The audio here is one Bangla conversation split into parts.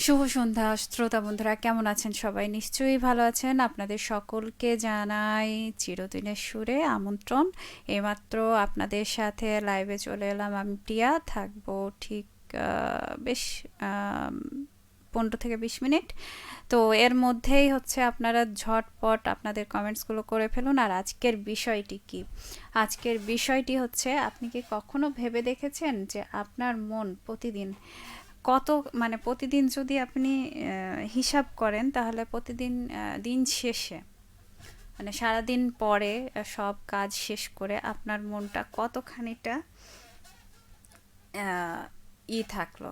শুভ সন্ধ্যা শ্রোতা বন্ধুরা, কেমন আছেন সবাই? নিশ্চয়ই ভালো আছেন। আপনাদের সকলকে জানাই চিরদিনের সুরে আমন্ত্রণ। এইমাত্র আপনাদের সাথে লাইভে চলে এলাম। আমি প্রিয়া, থাকবো ঠিক বেশ 15 থেকে 20 মিনিট। তো এর মধ্যেই হচ্ছে আপনারা ঝটপট আপনাদের কমেন্টসগুলো করে ফেলুন। আর আজকের বিষয়টি কি? আজকের বিষয়টি হচ্ছে, আপনি কি কখনো ভেবে দেখেছেন যে আপনার মন প্রতিদিন কত, মানে প্রতিদিন যদি আপনি হিসাব করেন, তাহলে প্রতিদিন দিন শেষে, মানে সারাদিন পরে সব কাজ শেষ করে আপনার মনটা কতখানিটা আহ, থাকলো,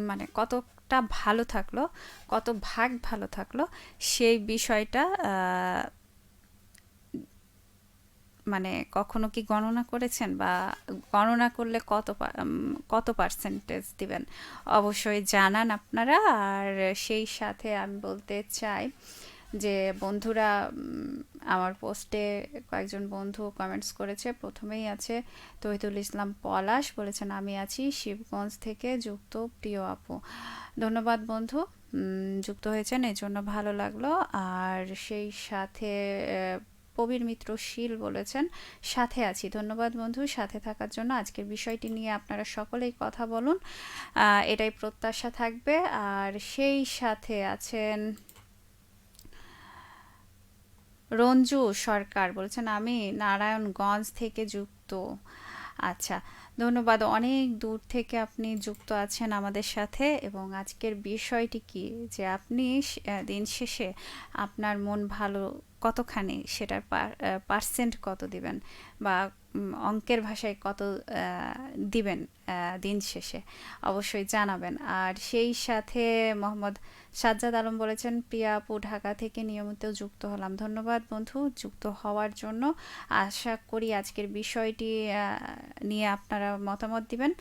মানে কতটা ভালো থাকলো, কত ভাগ ভালো থাকলো, সেই বিষয়টা মানে কখনো কি গণনা করেছেন? বা গণনা করলে কত পার্সেন্টেজ দিবেন? অবশ্যই জানান আপনারা। আর সেই সাথে আমি বলতে চাই যে বন্ধুরা, আমার পোস্টে কয়েকজন বন্ধু কমেন্টস করেছে। প্রথমেই আছে তহিদুল ইসলাম পলাশ, বলেছেন আমি আছি শিবগঞ্জ থেকে যুক্ত, প্রিয় আপু। ধন্যবাদ বন্ধু, যুক্ত হয়েছেন, এই জন্য ভালো লাগলো। আর সেই সাথে প্রবীর মিত্র শীল বলেছেন সাথে আছি। ধন্যবাদ বন্ধু সাথে থাকার জন্য। আজকের বিষয়টি নিয়ে আপনারা সকলেই কথা বলুন, এটাই প্রত্যাশা থাকবে। আর সেই সাথে আছেন রঞ্জু সরকার, বলছেন আমি নারায়ণগঞ্জ থেকে যুক্ত। আচ্ছা, ধন্যবাদ। অনেক দূর থেকে আপনি যুক্ত আছেন আমাদের সাথে। এবং আজকের বিষয়টি কি, যে আপনি দিন শেষে আপনার মন ভালো কতখানি, সেটার পার্সেন্ট কত দিবেন, বা অঙ্কের ভাষায় কত দিবেন দিন শেষে, অবশ্যই জানাবেন। আর সেই সাথে মোহাম্মদ সাজ্জাদ আলম বলেছেন প্রিয়া আপু, ঢাকা থেকে নিয়মিত যুক্ত হলাম। ধন্যবাদ বন্ধু যুক্ত হওয়ার জন্য। আশা করি আজকের বিষয়টি নিয়ে আপনারা মতামত দিবেন।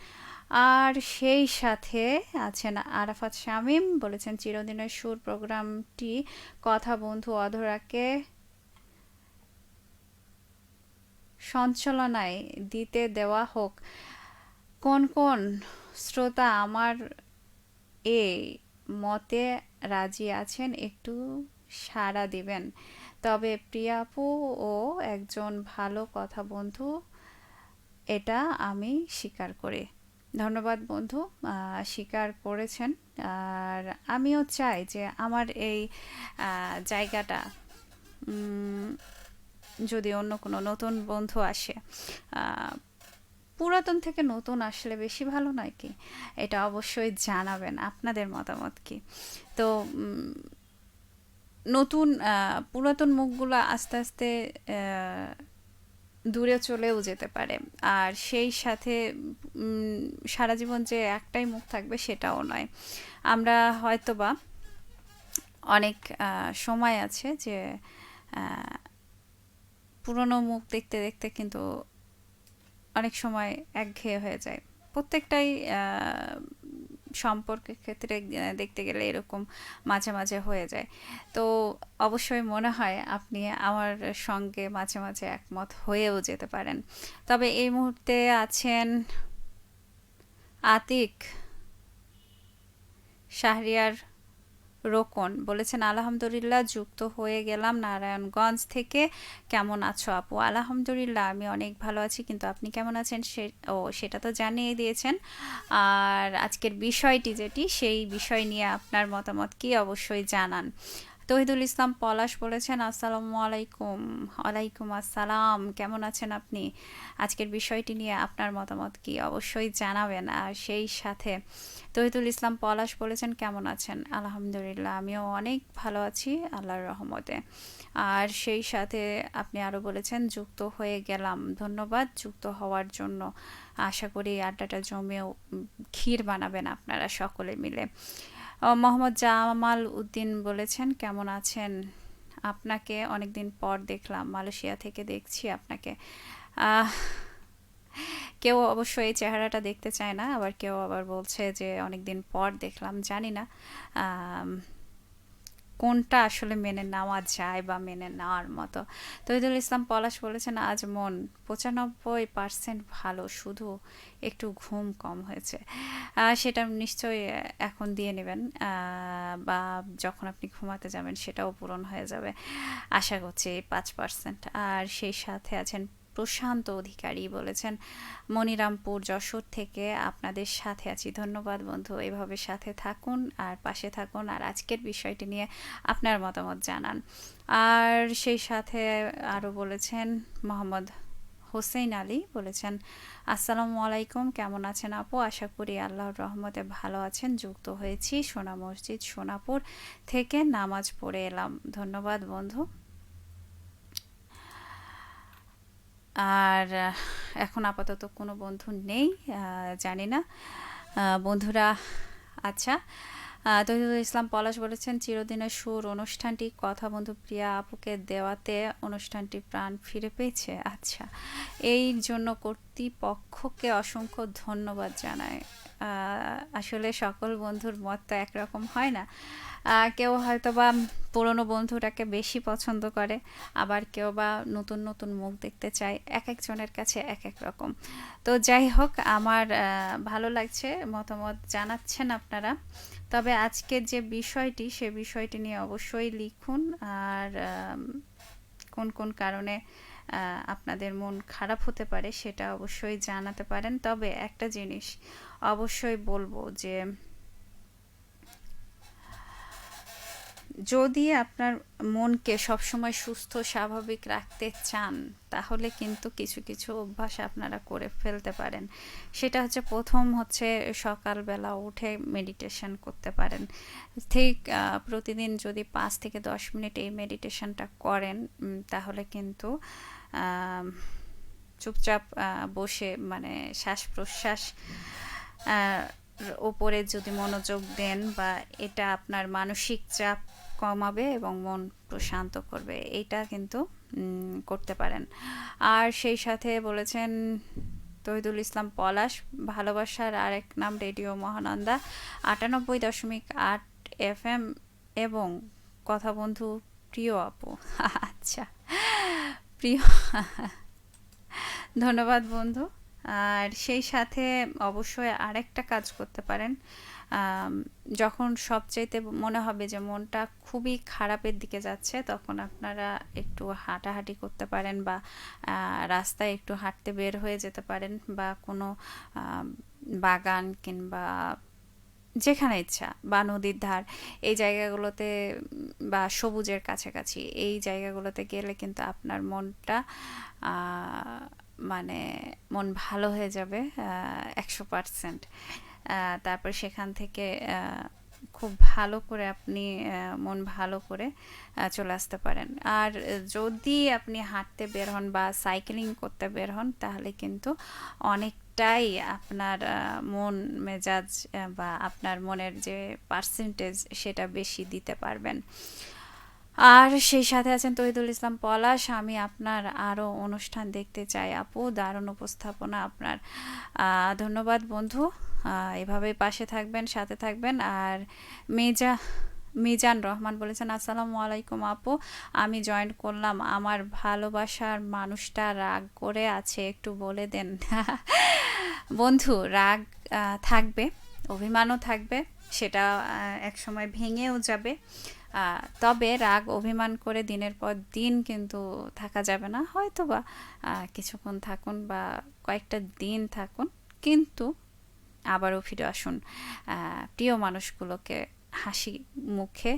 আর সেই সাথে আছেন আরাফাত শামীম, বলেছেন চিরদিনের সুর প্রোগ্রামটি কথা বন্ধু অধরাকে সঞ্চালনায় দিতে দেওয়া হোক। কোন কোন শ্রোতা আমার এ মতে রাজি আছেন, একটু সাড়া দিবেন। তবে প্রিয়া আপু ও একজন ভালো কথা বন্ধু, এটা আমি স্বীকার করি। ধন্যবাদ বন্ধু, স্বীকার করেছেন। আর আমিও চাই যে আমার এই জায়গাটা, যদি অন্য কোনো নতুন বন্ধু আসে, আহ, পুরাতন থেকে নতুন আসলে বেশি ভালো নয় কি? এটা অবশ্যই জানাবেন আপনাদের মতামত কি। তো নতুন পুরাতন মুখগুলো আস্তে আস্তে দূরে চলেও যেতে পারে। আর সেই সাথে সারা জীবন যে একটাই মুখ থাকবে সেটাও নয়। আমরা হয়তোবা অনেক সময় আছে যে আহ, পুরনো মুখ দেখতে দেখতে কিন্তু অনেক সময় একঘেয়ে হয়ে যায়। প্রত্যেকটাই সম্পর্কের ক্ষেত্রে দেখতে গেলে এরকম মাঝে মাঝে হয়ে যায়। তো অবশ্যই মনে হয় আপনি আমার সঙ্গে মাঝে মাঝে একমত হয়েও যেতে পারেন। তবে এই মুহূর্তে আছেন আতিক শাহরিয়ার রোকন, বলেছেন আলহামদুলিল্লাহ যুক্ত হয়ে গেলাম নারায়ণগঞ্জ থেকে। কেমন আছো আপু? আলহামদুলিল্লাহ আমি অনেক ভালো আছি, কিন্তু আপনি কেমন আছেন সেটা তো জানিয়ে দিয়েছেন। আর আজকের বিষয়টি যেটি, সেই বিষয় নিয়ে আপনার মতামত কি, অবশ্যই জানান। তহিদুল ইসলাম পলাশ বলেছেন আসসালামু আলাইকুম। ওয়ালাইকুম আসসালাম, কেমন আছেন আপনি? আজকের বিষয়টি নিয়ে আপনার মতামত কি, অবশ্যই জানাবেন। আর সেই সাথে তহিদুল ইসলাম পলাশ বলেছেন কেমন আছেন? আলহামদুলিল্লাহ আমিও অনেক ভালো আছি আল্লাহর রহমতে। আর সেই সাথে আপনি আরও বলেছেন যুক্ত হয়ে গেলাম। ধন্যবাদ যুক্ত হওয়ার জন্য। আশা করি আড্ডাটা জমেও ক্ষীর বানাবেন আপনারা সকলে মিলে। মোহাম্মদ জামাল উদ্দিন বলেছেন কেমন আছেন? আপনাকে অনেকদিন পর দেখলাম, মালয়েশিয়া থেকে দেখছি আপনাকে। আহ, কেউ অবশ্য এই চেহারাটা দেখতে চায় না, আবার কেউ আবার বলছে যে অনেকদিন পর দেখলাম। জানি না কোনটা আসলে মেনে নেওয়া যায় বা মেনে নেওয়ার মতো। তহিদুল ইসলাম পলাশ বলেছেন আজ মন 95% ভালো, শুধু একটু ঘুম কম হয়েছে। সেটা নিশ্চয়ই এখন দিয়ে নেবেন, বা যখন আপনি ঘুমাতে যাবেন সেটাও পূরণ হয়ে যাবে আশা করছি 5%। আর সেই সাথে আছেন প্রশান্ত অধিকারী, বলেছেন মনিরামপুর যশোর থেকে আপনাদের সাথে আছি। ধন্যবাদ বন্ধু, এভাবে সাথে থাকুন আর পাশে থাকুন, আর আজকের বিষয়টি নিয়ে আপনার মতামত জানান। আর সেই সাথে আরও বলেছেন মোহাম্মদ হোসেন আলী, বলেছেন আসসালামু আলাইকুম, কেমন আছেন আপু? আশা করি আল্লাহর রহমতে ভালো আছেন। যুক্ত হয়েছি সোনা মসজিদ সোনাপুর থেকে, নামাজ পড়ে এলাম। ধন্যবাদ বন্ধু। আর এখন আপাতত কোনো বন্ধু নেই, জানি না বন্ধুরা। আচ্ছা, তহিদুল ইসলাম পলাশ বলেছেন চিরদিনের সুর অনুষ্ঠানটি কথা বন্ধু প্রিয়া আপুকে দেওয়াতে অনুষ্ঠানটি প্রাণ ফিরে পেয়েছে। আচ্ছা, এই জন্য কর্তৃপক্ষকে অসংখ্য ধন্যবাদ জানায়। আসলে সকল বন্ধুর মত তো একরকম হয় না। কেউ হয়তো বা পুরনো বন্ধুটাকে বেশি পছন্দ করে, আবার কেউ বা নতুন নতুন মুখ দেখতে চায়, এক একজনের কাছে এক এক রকম। তো যাই হোক, আমার ভালো লাগছে মতামত জানাচ্ছেন আপনারা। তবে আজকের যে বিষয়টি, সে বিষয়টি নিয়ে অবশ্যই লিখুন। আর কোন কোন কারণে আপনাদের মন খারাপ হতে পারে সেটা অবশ্যই জানাতে পারেন। তবে একটা জিনিস অবশ্যই বলবো যে যদি আপনার মনকে সবসময় সুস্থ স্বাভাবিক রাখতে চান, তাহলে কিন্তু কিছু কিছু অভ্যাস আপনারা করে ফেলতে পারেন। সেটা হচ্ছে, প্রথম হচ্ছে সকালবেলা উঠে মেডিটেশন করতে পারেন। ঠিক প্রতিদিন যদি 5 থেকে 10 মিনিট এই মেডিটেশনটা করেন, তাহলে কিন্তু চুপচাপ বসে মানে শ্বাস প্রশ্বাস ওপরে যদি মনোযোগ দেন, বা এটা আপনার মানসিক চাপ কমাবে এবং মন প্রশান্ত করবে, এইটা কিন্তু করতে পারেন। আর সেই সাথে বলেছেন তহিদুল ইসলাম পলাশ, ভালোবাসার আরেক নাম রেডিও মহানন্দা 98.8 FM এবং কথা বন্ধু প্রিয় আপু। আচ্ছা, প্রিয় ধন্যবাদ বন্ধু। আর সেই সাথে অবশ্যই আরেকটা কাজ করতে পারেন, যখন সবচাইতে মনে হবে যে মনটা খুবই খারাপের দিকে যাচ্ছে, তখন আপনারা একটু হাঁটাহাঁটি করতে পারেন, বা রাস্তায় একটু হাঁটতে বের হয়ে যেতে পারেন, বা কোনো বাগান কিংবা যেখানে ইচ্ছা, বা নদীর ধার, এই জায়গাগুলোতে, বা সবুজের কাছাকাছি এই জায়গাগুলোতে গেলে কিন্তু আপনার মনটা মানে মন ভালো হয়ে যাবে 100%। তারপর সেখান থেকে খুব ভালো করে আপনি মন ভালো করে চলে আসতে পারেন। আর যদি আপনি হাঁটতে বের হন বা সাইক্লিং করতে বের হন, তাহলে কিন্তু অনেকটাই আপনার মন মেজাজ বা আপনার মনের যে পার্সেন্টেজ সেটা বেশি দিতে পারবেন। আর সেই সাথে আছেন তহিদুল ইসলাম পলাশ, আমি আপনার আরও অনুষ্ঠান দেখতে চাই আপু, দারুণ উপস্থাপনা আপনার। ধন্যবাদ বন্ধু, এভাবেই পাশে থাকবেন, সাথে থাকবেন। আর মিজান রহমান বলেছেন আসসালামু আলাইকুম আপু, আমি জয়েন করলাম, আমার ভালোবাসার মানুষটা রাগ করে আছে, একটু বলে দেন। বন্ধু, রাগ থাকবে, অভিমানও থাকবে, সেটা এক সময় ভেঙেও যাবে। তবে রাগ অভিমান করে দিনের পর দিন কিন্তু থাকা যাবে না। হয়তো বা কিছুক্ষণ থাকুন বা কয়েকটা দিন থাকুন, কিন্তু আবারও ফিরে আসুন। প্রিয় মানুষগুলোকে হাসি মুখে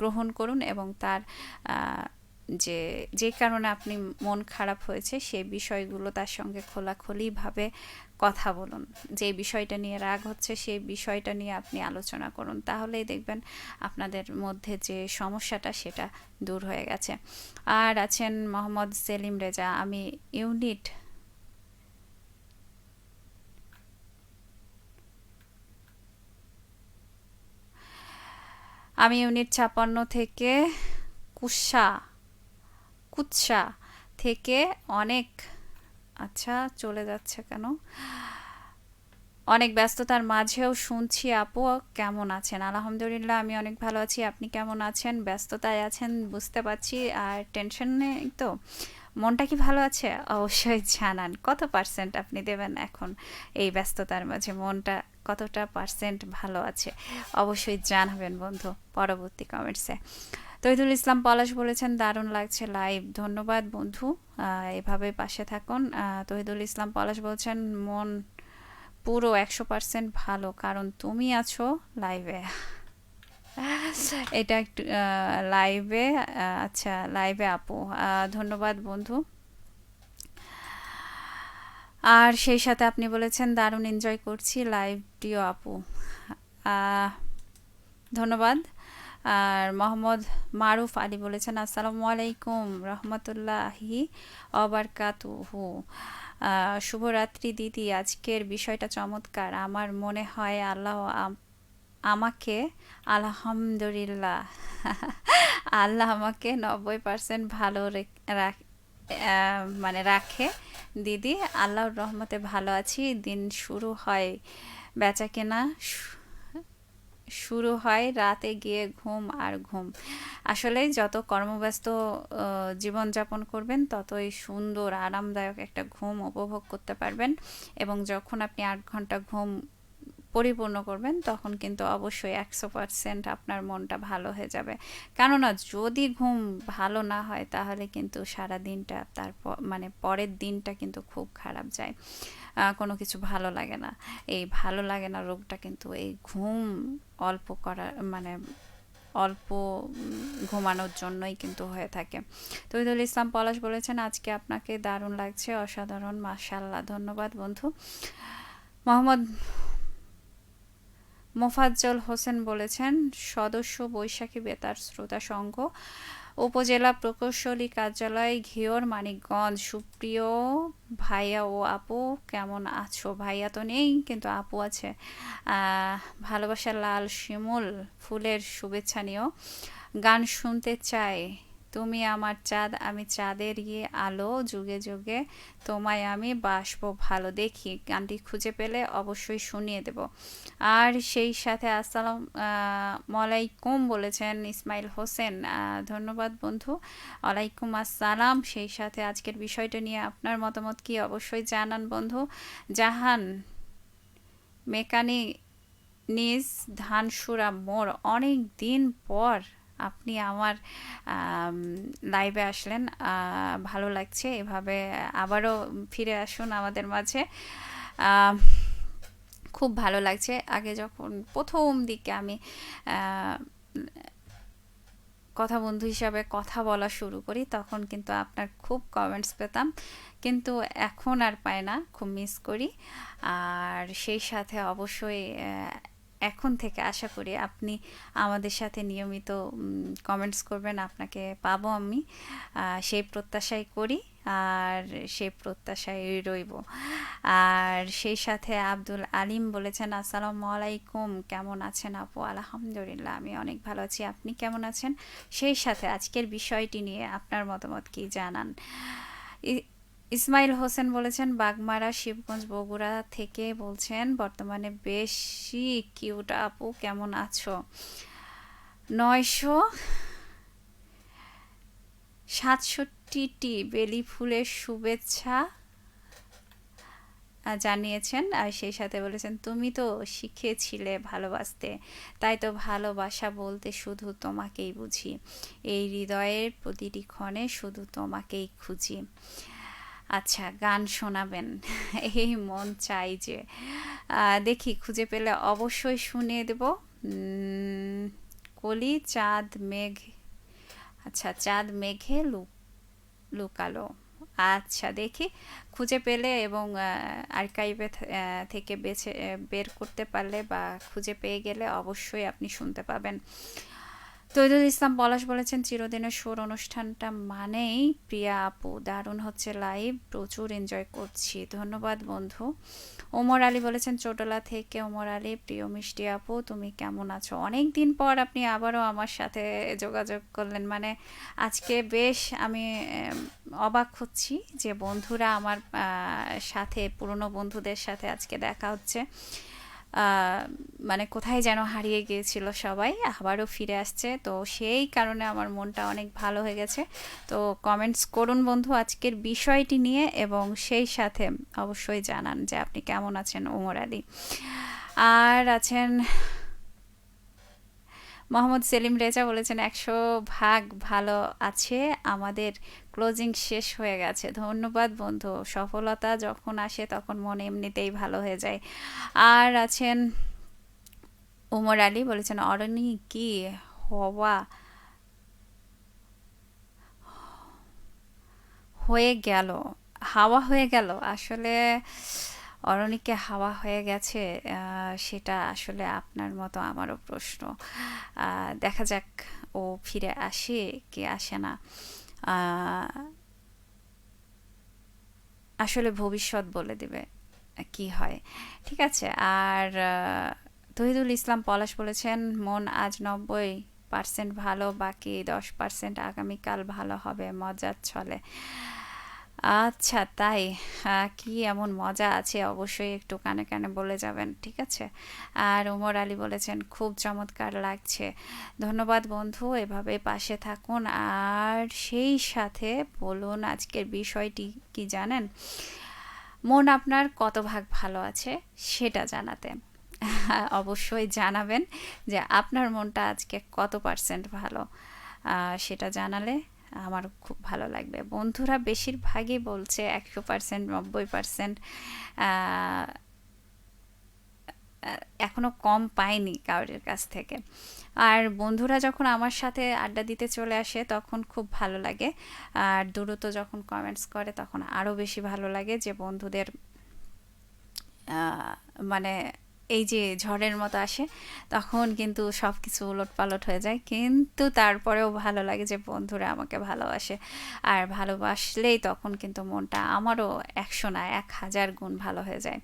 গ্রহণ করুন, এবং তার যে যে কারণে আপনি মন খারাপ হয়েছে সেই বিষয়গুলো তার সঙ্গে খোলাখুলিভাবে কথা বলুন। যে বিষয়টা নিয়ে রাগ হচ্ছে সেই বিষয়টা নিয়ে আপনি আলোচনা করুন, তাহলেই দেখবেন আপনাদের মধ্যে যে সমস্যাটা সেটা দূর হয়ে গেছে। আর আছেন মোহাম্মদ সেলিম রেজা, আমি ইউনিট 56 থেকে কুৎসা কুৎসা থেকে অনেক। আচ্ছা, চলে যাচ্ছে কেন? অনেক ব্যস্ততার মাঝেও শুনছি আপু কেমন আছেন? আলহামদুলিল্লাহ আমি অনেক ভালো আছি। আপনি কেমন আছেন? ব্যস্ততায় আছেন বুঝতে পারছি। আর টেনশনে তো? মনটা কি ভালো আছে? অবশ্যই জানান। কত পার্সেন্ট আপনি দেবেন এখন এই ব্যস্ততার মাঝে মনটা কতটা পার্সেন্ট ভালো আছে? অবশ্যই জানাবেন বন্ধু পরবর্তী কমেন্টসে। তহিদুল ইসলাম পলাশ বলেছেন দারুণ লাগছে লাইভ। ধন্যবাদ বন্ধু। এভাবে পাশে থাকুন। তহিদুল ইসলাম পলাশ বলছেন মন পুরো 100% ভালো কারণ তুমি আছো লাইভে। এটা একটু লাইভে, আচ্ছা লাইভে আপু, ধন্যবাদ বন্ধু। আর সেই সাথে আপনি বলেছেন দারুণ এনজয় করছি লাইভটিও আপু। আহ, ধন্যবাদ। আর মোহাম্মদ মারুফ আলী বলেছেন আসসালামু আলাইকুম রহমতুল্লাহি অবরকাতুহু। শুভরাত্রি দিদি, আজকের বিষয়টা চমৎকার। আমার মনে হয় আল্লাহ আমাকে, আলহামদুলিল্লাহ, আল্লাহ আমাকে 90% ভালো মানে রাখে দিদি। আল্লাহর রহমতে ভালো আছি। দিন শুরু হয় বেচাকেনা, শুরু হয় রাতে গিয়ে ঘুম আর ঘুম। আসলেই যত কর্মব্যস্ত জীবনযাপন করবেন ততই সুন্দর আরামদায়ক একটা ঘুম উপভোগ করতে পারবেন। এবং যখন আপনি 8 ঘন্টা ঘুম পরিপূর্ণ করবেন তখন কিন্তু অবশ্যই 100% আপনার মনটা ভালো হয়ে যাবে। কেননা যদি ঘুম ভালো না হয় তাহলে কিন্তু সারা দিনটা তারপর মানে পরের দিনটা কিন্তু খুব খারাপ যায়। কোনো কিছু ভালো লাগে না। এই ভালো লাগে না রোগটা কিন্তু এই ঘুম অল্প করা মানে অল্প ঘুমানোর জন্যই কিন্তু হয়ে থাকে। তহিদুল ইসলাম পলাশ বলেছেন আজকে আপনাকে দারুণ লাগছে, অসাধারণ, মাশাআল্লাহ। ধন্যবাদ বন্ধু। মোহাম্মদ মোফাজ্জল হোসেন বলেছেন সদস্য বৈশাখী বেতার শ্রোতা সংঘ, উপজেলা প্রকৌশলী কার্যালয়, ঘিওর, মানিকগঞ্জ। সুপ্রিয় ভাইয়া ও আপু কেমন আছো? ভাইয়া তো নেই কিন্তু আপু আছে। ভালোবাসার লাল শিমুল ফুলের শুভেচ্ছা নিও। গান শুনতে চাই, তুমি আমার চাঁদ আমি চাঁদেরই আলো, যুগে যুগে তোমায় আমি বাসবো ভালো। দেখি গানটি খুঁজে পেলে অবশ্যই শুনিয়ে দেব। আর সেই সাথে আসসালাম আলাইকুম বলেছেন ইসমাইল হোসেন। ধন্যবাদ বন্ধু। ওয়ালাইকুম আসসালাম। সেই সাথে আজকের বিষয়টা নিয়ে আপনার মতামত কি অবশ্যই জানান বন্ধু। জাহান মেকানিক নিজ ধানসুরা মোড়, অনেক দিন পর আপনি আমার লাইভে আসলেন। ভালো লাগছে। এভাবে আবারও ফিরে আসুন আমাদের মাঝে। আহ, খুব ভালো লাগছে। আগে যখন প্রথম দিকে আমি আহ, কথা বন্ধু হিসাবে কথা বলা শুরু করি তখন কিন্তু আপনার খুব কমেন্টস পেতাম, কিন্তু এখন আর পাই না, খুব মিস করি। আর সেই সাথে অবশ্যই এখন থেকে আশা করি আপনি আমাদের সাথে নিয়মিত কমেন্টস করবেন, আপনাকে পাবো আমি, সেই প্রত্যাশাই করি। আর সেই প্রত্যাশায় রইব। আর সেই সাথে আব্দুল আলিম বলেছেন আসসালামু আলাইকুম, কেমন আছেন আপু? আলহামদুলিল্লাহ আমি অনেক ভালো আছি। আপনি কেমন আছেন? সেই সাথে আজকের বিষয়টি নিয়ে আপনার মতামত কি জানান। ইসমাইল হোসেন বলেছেন বাগমারা, শিবগঞ্জ, বগুড়া থেকে বলছেন বর্তমানে বেশি কিউট আপু, কেমন আছো? 967টি বেলি ফুলের শুভেচ্ছা জানিয়েছেন। আর সেই সাথে বলেছেন তুমি তো শিখেছিলে ভালোবাসতে, তাই তো ভালোবাসা বলতে শুধু তোমাকেই বুঝি, এই হৃদয়ের প্রতিটি ক্ষণে শুধু তোমাকেই খুঁজি। আচ্ছা গান শোনাবেন? এই মন চাই যে, দেখি খুঁজে পেলে অবশ্যই শুনিয়ে দেব। কলি চাঁদ মেঘ, আচ্ছা চাঁদ মেঘে লুকালো। আচ্ছা দেখি খুঁজে পেলে এবং আর্কাইভে থেকে বের করতে পারলে বা খুঁজে পেয়ে গেলে অবশ্যই আপনি শুনতে পাবেন। তৈদুল ইসলাম পলাশ বলেছেন চিরদিনের সুর অনুষ্ঠানটা মানেই প্রিয়া আপু, দারুণ হচ্ছে লাইভ, প্রচুর এনজয় করছি। ধন্যবাদ বন্ধু। ওমর আলী বলেছেন চোটলা থেকে, ওমর আলী প্রিয় মিষ্টি আপু তুমি কেমন আছো? অনেক দিন পর আপনি আবারও আমার সাথে যোগাযোগ করলেন, মানে আজকে বেশ আমি অবাক হচ্ছি যে বন্ধুরা আমার সাথে, পুরনো বন্ধুদের সাথে আজকে দেখা হচ্ছে। মানে কোথায় যেন হারিয়ে গিয়েছিল সবাই, আবারও ফিরে আসছে, তো সেই কারণে আমার মনটা অনেক ভালো হয়ে গেছে। তো কমেন্টস করুন বন্ধু আজকের বিষয়টি নিয়ে, এবং সেই সাথে অবশ্যই জানান যে আপনি কেমন আছেন ওমর আলী। আর আছেন মোহাম্মদ সেলিম রেজা, বলেছেন 100 ভাগ ভালো আছে, আমাদের ক্লোজিং শেষ হয়ে গেছে। ধন্যবাদ বন্ধু, সফলতা যখন আসে তখন মন এমনিতেই ভালো হয়ে যায়। আর আছেন ওমর আলী, বলেছেন অরণি কি হওয়া হয়ে গেল, হাওয়া হয়ে গেল? আসলে অরণিকে হাওয়া হয়ে গেছে, সেটা আসলে আপনার মতো আমারও প্রশ্ন। দেখা যাক ও ফিরে আসে কি আসে না। আহ, আসলে ভবিষ্যৎ বলে দিবে কি হয়। ঠিক আছে। আর তহিদুল ইসলাম পলাশ বলেছেন মন আজ 90% ভালো, বাকি 10% আগামীকাল ভালো হবে, মজার ছলে। আচ্ছা তাই? কি এমন মজা আছে অবশ্যই একটু কানে কানে বলে যাবেন, ঠিক আছে? আর ওমর আলী বলেছেন খুব চমৎকার লাগছে। ধন্যবাদ বন্ধু, এভাবে পাশে থাকুন। আর সেই সাথে বলুন আজকের বিষয়টি কি জানেন? মন আপনার কত ভাগ ভালো আছে সেটা জানাতে অবশ্যই জানাবেন যে আপনার মনটা আজকে কত পার্সেন্ট ভালো। সেটা জানালে আমার খুব ভালো লাগবে। বন্ধুরা বেশিরভাগই বলছে 100%, 90%। এখনো কম পাইনি কারোর কাছ থেকে। আর বন্ধুরা যখন আমার সাথে আড্ডা দিতে চলে আসে তখন খুব ভালো লাগে। আর দ্রুত যখন কমেন্টস করে তখন আরও বেশি ভালো লাগে যে বন্ধুদের মানে এই যে ঝড়ের মতো আসে, তখন কিন্তু সব কিছু উলটপালট হয়ে যায়, কিন্তু তারপরেও ভালো লাগে যে বন্ধুরা আমাকে ভালোবাসে। আর ভালোবাসলেই তখন কিন্তু মনটা আমারও 100 না 1000 গুণ ভালো হয়ে যায়।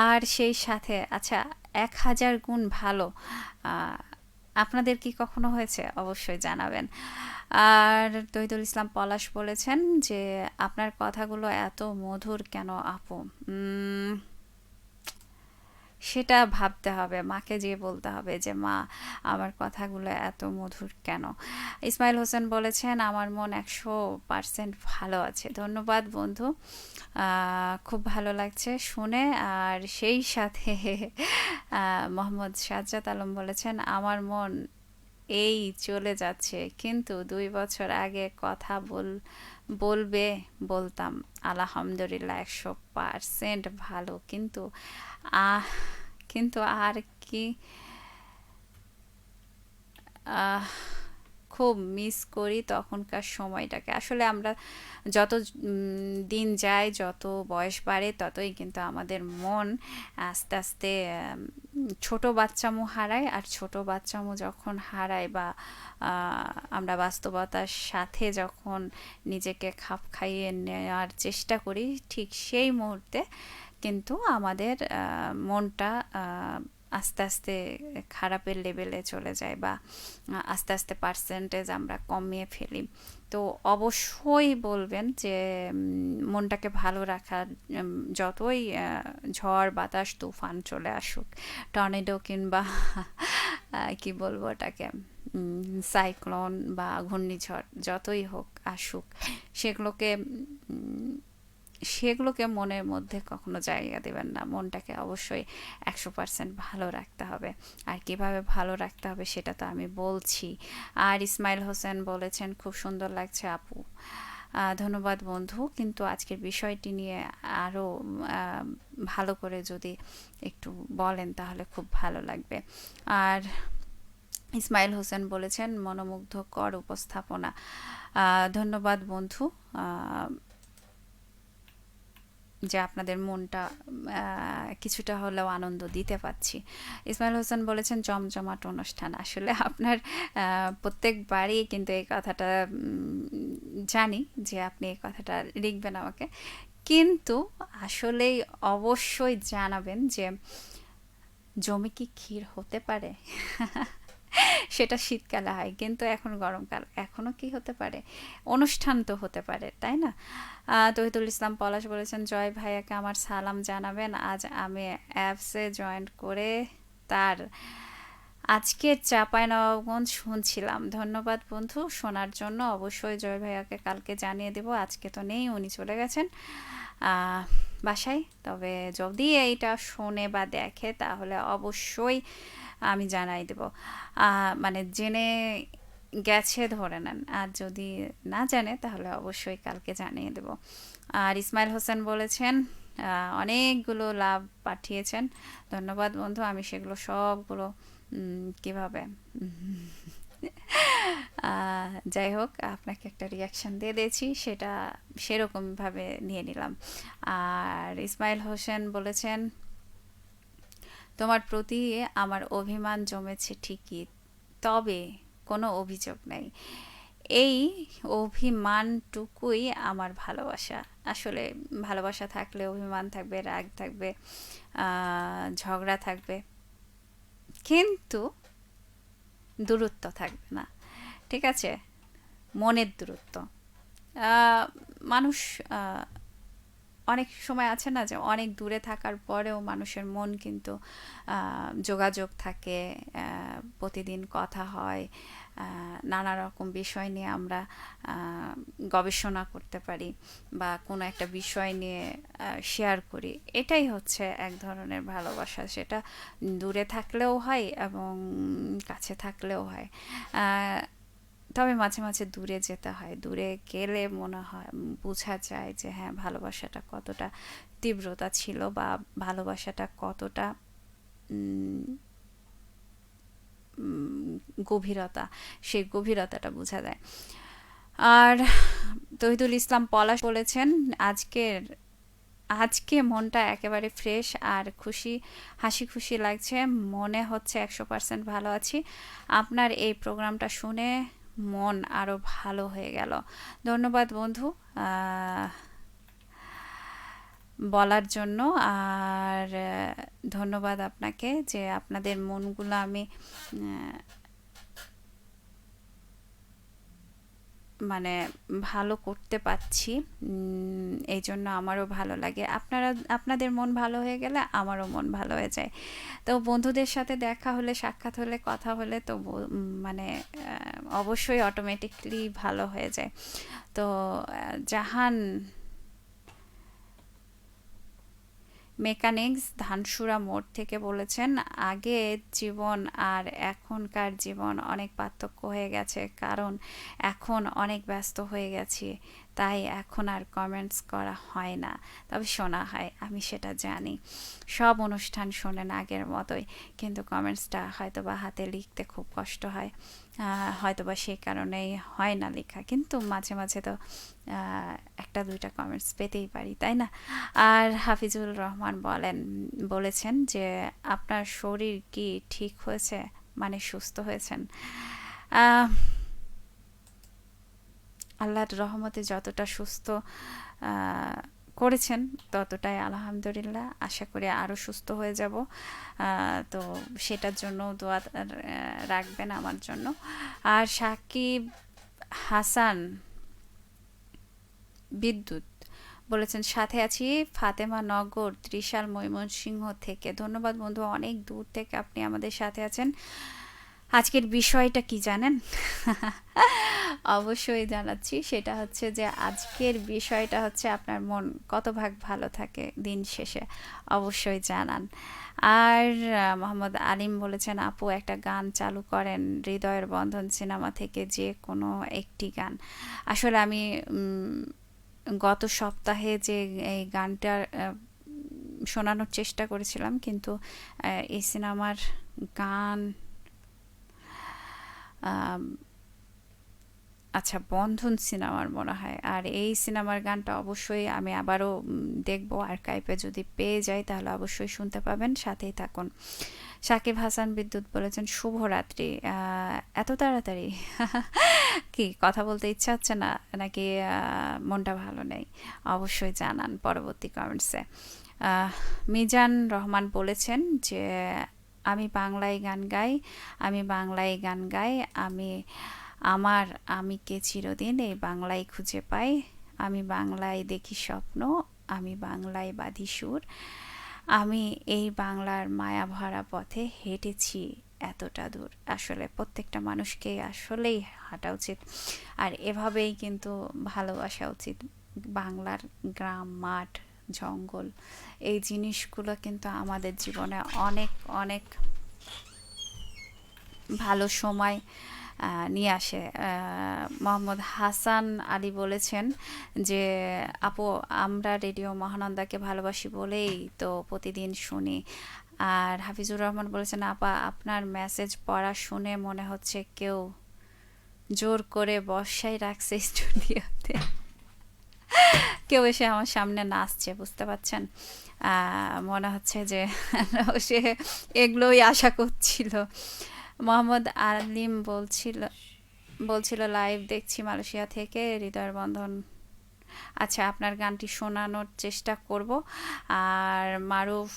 আর সেই সাথে আচ্ছা, 1000 গুণ ভালো আপনাদের কি কখনো হয়েছে? অবশ্যই জানাবেন। আর তহিদুল ইসলাম পলাশ বলেছেন যে আপনার কথাগুলো এত মধুর কেন আপু? সেটা ভাবতে হবে, মাকে যেয়ে বলতে হবে যে মা আমার কথাগুলো এত মধুর কেন। ইসমাইল হোসেন বলেছেন আমার মন 100% ভালো আছে। ধন্যবাদ বন্ধু, খুব ভালো লাগছে শুনে। আর সেই সাথে মোহাম্মদ সাজ্জাদ আলম বলেছেন আমার মন এই চলে যাচ্ছে, কিন্তু 2 বছর আগে কথা বলবে বলতাম। আলহামদুলিল্লাহ 100% ভালো, কিন্তু আহ কিন্তু আর কি, আহ খুব মিস করি তখনকার সময়টাকে। আসলে আমরা যত দিন যায়, যত বয়স বাড়ে, ততই কিন্তু আমাদের মন আস্তে আস্তে ছোট বাচ্চামো হারায়। আর ছোট বাচ্চামো যখন হারায় বা আমরা বাস্তবতার সাথে যখন নিজেকে খাপ খাইয়ে নেওয়ার চেষ্টা করি, ঠিক সেই মুহূর্তে কিন্তু আমাদের মনটা আস্তে আস্তে খারাপের লেভেলে চলে যায়, বা আস্তে আস্তে পার্সেন্টেজ আমরা কমিয়ে ফেলি। তো অবশ্যই বলবেন যে মনটাকে ভালো রাখার, যতই ঝড় বাতাস তুফান চলে আসুক, টর্নেডো কিংবা কি বলবো ওটাকে, সাইক্লোন বা ঘূর্ণিঝড় যতই হোক আসুক, সেগুলোকে সেগুলোকে মনের মধ্যে কখনো জায়গা দেবেন না। মনটাকে অবশ্যই 100% ভালো রাখতে হবে। আর কিভাবে ভালো রাখতে হবে সেটা তো আমি বলছি। আর ইসমাইল হোসেন বলেছেন খুব সুন্দর লাগছে আপু। ধন্যবাদ বন্ধু, কিন্তু আজকের বিষয়টি নিয়ে আরও ভালো করে যদি একটু বলেন তাহলে খুব ভালো লাগবে। আর ইসমাইল হোসেন বলেছেন মনোমুগ্ধকর উপস্থাপনা। ধন্যবাদ বন্ধু। যে আপনাদের মনটা কিছুটা হলেও আনন্দ দিতে পারছি। ইসমাইল হোসেন বলেছেন জমজমাট অনুষ্ঠান। আসলে আপনার প্রত্যেকবারই কিন্তু এই কথাটা জানি যে আপনি এই কথাটা লিখবেন আমাকে, কিন্তু আসলেই অবশ্যই জানাবেন যে জমে কি ক্ষীর হতে পারে? সেটা শীতকালে হয়, কিন্তু এখন গরমকাল, এখনো কি হতে পারে? অনুষ্ঠান তো হতে পারে, তাই না? তহিদুল ইসলাম পলাশ বলেছেন জয় ভাইয়াকে আমার সালাম জানাবেন, আজ আমি অ্যাপসে জয়েন করে তার আজকের চাঁপাইনবাবগঞ্জ শুনছিলাম। ধন্যবাদ বন্ধু শোনার জন্য। অবশ্যই জয় ভাইয়াকে কালকে জানিয়ে দেব, আজকে তো নেই, উনি চলে গেছেন বাসায়। তবে যদি এইটা শোনে বা দেখে তাহলে অবশ্যই আমি জানাই দেব, মানে জেনে গেছে ধরে নেন, আর যদি না জানে তাহলে অবশ্যই কালকে জানিয়ে দেব। আর ইসমাইল হোসেন বলেছেন অনেকগুলো লাভ পাঠিয়েছেন, ধন্যবাদ বন্ধু। আমি সেগুলো সবগুলো কিভাবে যাই হোক, আপনাকে একটা রিয়াকশান দিয়ে দিয়েছি, সেটা সেরকমভাবে নিয়ে নিলাম। আর ইসমাইল হোসেন বলেছেন তোমার প্রতি আমার অভিমান জমেছে ঠিকই, তবে কোনো অভিযোগ নাই, এই অভিমানটুকুই আমার ভালোবাসা। আসলে ভালোবাসা থাকলে অভিমান থাকবে, রাগ থাকবে, ঝগড়া থাকবে, কিন্তু দূরত্ব থাকবে না, ঠিক আছে? মনের দূরত্ব। আহ, মানুষ আহ, অনেক সময় আছে না যে অনেক দূরে থাকার পরেও মানুষের মন কিন্তু যোগাযোগ থাকে, প্রতিদিন কথা হয়, নানা রকম বিষয় নিয়ে আমরা গবেষণা করতে পারি বা কোনো একটা বিষয় নিয়ে শেয়ার করি। এটাই হচ্ছে এক ধরনের ভালোবাসা, সেটা দূরে থাকলেও হয় এবং কাছে থাকলেও হয়। তবে মাঝে মাঝে দূরে যেতে হয়, দূরে গেলে মনে হয় বোঝা যায় যে হ্যাঁ ভালোবাসাটা কতটা তীব্রতা ছিল বা ভালোবাসাটা কতটা গভীরতা, সেই গভীরতাটা বোঝা যায়। আর তহিদুল ইসলাম পলাশ বলেছেন আজকে মনটা একেবারে ফ্রেশ আর খুশি, হাসি খুশি লাগছে, মনে হচ্ছে 100% ভালো আছি। আপনার এই প্রোগ্রামটা শুনে মন আরও ভালো হয়ে গেল। ধন্যবাদ বন্ধু বলার জন্য। আর ধন্যবাদ আপনাকে যে আপনাদের মনগুলো আমি মানে ভালো করতে পারছি, এই জন্য আমারও ভালো লাগে। আপনাদের মন ভালো হয়ে গেলে আমারও মন ভালো হয়ে যায়। তো বন্ধুদের সাথে দেখা হলে, সাক্ষাৎ হলে, কথা হলে তো মানে অবশ্যই অটোমেটিকলি ভালো হয়ে যায়। তো জাহান মেকানিক্স ধানসুরা মোড় থেকে বলেছেন আগের জীবন আর এখনকার জীবন অনেক পার্থক্য হয়ে গেছে, কারণ এখন অনেক ব্যস্ত হয়ে গেছি, তাই এখন আর কমেন্টস করা হয় না, তবে শোনা হয়, আমি সেটা জানি। সব অনুষ্ঠান শোনেন আগের মতোই, কিন্তু কমেন্টসটা হয়তো বা হাতে লিখতে খুব কষ্ট হয়, হয়তো বা সেই কারণেই হয় না লেখা, কিন্তু মাঝে মাঝে তো একটা দুইটা কমেন্টস পেতেই পারি, তাই না? আর হাফিজুর রহমান বলেছেন যে আপনার শরীর কি ঠিক হয়েছে, মানে সুস্থ হয়েছেন? আহ, আল্লাহর রহমতে যতটা সুস্থ করেছেন ততটাই আলহামদুলিল্লাহ, আশা করি আরও সুস্থ হয়ে যাব। তো সেটার জন্য দোয়া রাখবেন আমার জন্য। আর সাকিব হাসান বিদ্যুৎ বলেছেন সাথে আছি ফাতেমা নগর, ত্রিশাল, ময়মনসিংহ থেকে। ধন্যবাদ বন্ধু, অনেক দূর থেকে আপনি আমাদের সাথে আছেন। আজকের বিষয়টা কি জানেন? অবশ্যই জানাচ্ছি, সেটা হচ্ছে যে আজকের বিষয়টা হচ্ছে আপনার মন কত ভাগ ভালো থাকে দিন শেষে, অবশ্যই জানান। আর মোহাম্মদ আলিম বলেছেন আপু একটা গান চালু করেন হৃদয়ের বন্ধন সিনেমা থেকে, যে কোনো একটি গান। আসলে আমি গত সপ্তাহে যে এই গানটা শোনানোর চেষ্টা করেছিলাম, কিন্তু এই সিনেমার গান আচ্ছা, বন্ধন সিনেমার মনে হয়। আর এই সিনেমার গানটা অবশ্যই আমি আবারও দেখবো, আর্কাইভে যদি পেয়ে যাই তাহলে অবশ্যই শুনতে পাবেন, সাথেই থাকুন। সাকিব হাসান বিদ্যুৎ বলেছেন শুভরাত্রি। এত তাড়াতাড়ি কি কথা বলতে ইচ্ছা হচ্ছে না, নাকি মনটা ভালো নেই? অবশ্যই জানান পরবর্তী কমেন্টসে। আহ, মিজান রহমান বলেছেন যে আমি বাংলায় গান গাই, আমি বাংলায় গান গাই, আমি আমার আমিকে চিরদিন এই বাংলায় খুঁজে পাই, আমি বাংলায় দেখি স্বপ্ন, আমি বাংলায় বাঁধি সুর, আমি এই বাংলার মায়া ভরা পথে হেঁটেছি এতটা দূর। আসলে প্রত্যেকটা মানুষকে আসলেই হাঁটা উচিত, আর এভাবেই কিন্তু ভালোবাসা উচিত। বাংলার গ্রাম, মাঠ, জঙ্গল, এই জিনিসগুলো কিন্তু আমাদের জীবনে অনেক অনেক ভালো সময় নিয়ে আসে। মোহাম্মদ হাসান আলী বলেছেন যে আপু, আমরা রেডিও মহানন্দাকে ভালোবাসি বলেই তো প্রতিদিন শুনি। আর হাফিজুর রহমান বলেছেন আপা, আপনার মেসেজ পড়া শুনে মনে হচ্ছে কেউ জোর করে বসায় রাখছে স্টুডিওতে, কেউ এসে আমার সামনে নাচছে, বুঝতে পারছেন? মনে হচ্ছে যে সে এগুলোই আশা করছিল। মোহাম্মদ আলিম বলছিল লাইভ দেখছি মালয়েশিয়া থেকে, হৃদয়ের বন্ধন। আচ্ছা, আপনার গানটি শোনানোর চেষ্টা করব। আর মারুফ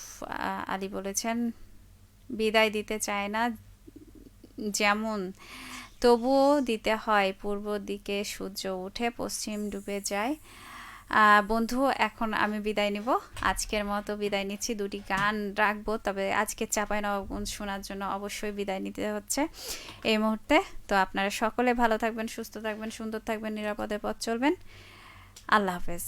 আলী বলেছেন বিদায় দিতে চায় না যেমন, তবুও দিতে হয়। পূর্ব দিকে সূর্য উঠে পশ্চিম ডুবে যায়। বন্ধু, এখন আমি বিদায় নিব। আজকের মতো বিদায় নিচ্ছি। দুটি গান রাখবো, তবে আজকে চাঁপাইনবাবগঞ্জ শোনার জন্য অবশ্যই বিদায় নিতে হচ্ছে এই মুহূর্তে। তো আপনারা সকলে ভালো থাকবেন, সুস্থ থাকবেন, সুন্দর থাকবেন, নিরাপদে পথ চলবেন। আল্লাহ হাফেজ।